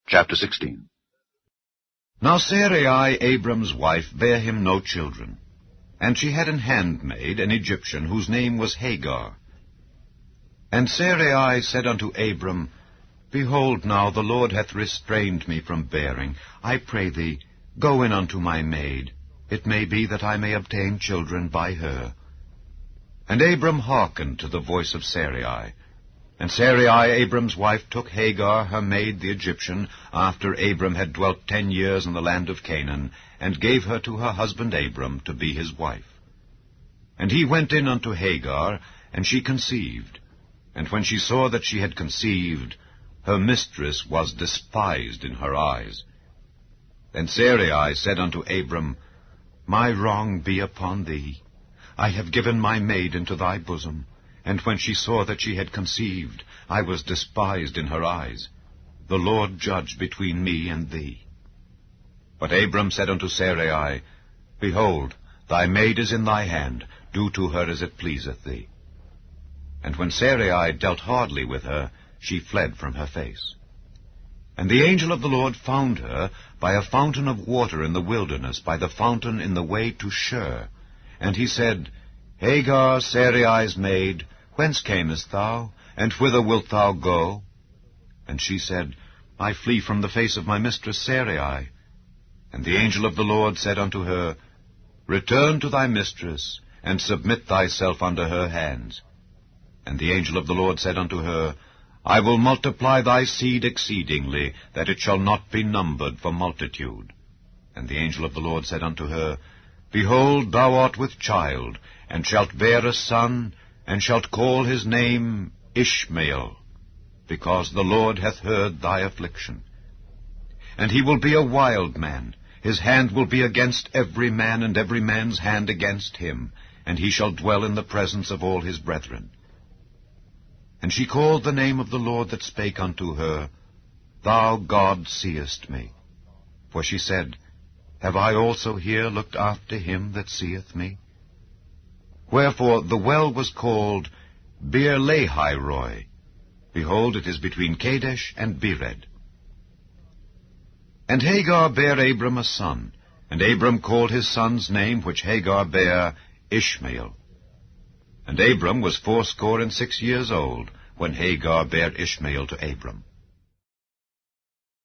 Chapter 16. Now Sarai, Abram's wife, bare him no children, and she had an handmaid, an Egyptian, whose name was Hagar. And Sarai said unto Abram, Behold, now the Lord hath restrained me from bearing. I pray thee, go in unto my maid. It may be that I may obtain children by her. And Abram hearkened to the voice of Sarai. And Sarai, Abram's wife, took Hagar, her maid, the Egyptian, after Abram had dwelt 10 years in the land of Canaan, and gave her to her husband Abram to be his wife. And he went in unto Hagar, and she conceived. And when she saw that she had conceived, her mistress was despised in her eyes. Then Sarai said unto Abram, My wrong be upon thee. I have given my maid into thy bosom. And when she saw that she had conceived, I was despised in her eyes. The Lord judge between me and thee. But Abram said unto Sarai, Behold, thy maid is in thy hand. Do to her as it pleaseth thee. And when Sarai dealt hardly with her, she fled from her face. And the angel of the Lord found her by a fountain of water in the wilderness, by the fountain in the way to Shur. And he said, Hagar, Sarai's maid, whence camest thou, and whither wilt thou go? And she said, I flee from the face of my mistress Sarai. And the angel of the Lord said unto her, Return to thy mistress, and submit thyself under her hands. And the angel of the Lord said unto her, I will multiply thy seed exceedingly, that it shall not be numbered for multitude. And the angel of the Lord said unto her, Behold, thou art with child, and shalt bear a son, and shalt call his name Ishmael, because the Lord hath heard thy affliction. And he will be a wild man. His hand will be against every man, and every man's hand against him, and he shall dwell in the presence of all his brethren. And she called the name of the Lord that spake unto her, Thou, God, seest me. For she said, Have I also here looked after him that seeth me? Wherefore the well was called Beer-lahai-roi. Behold, it is between Kadesh and Bered. And Hagar bare Abram a son, and Abram called his son's name, which Hagar bare, Ishmael. And Abram was 86 years old, when Hagar bare Ishmael to Abram.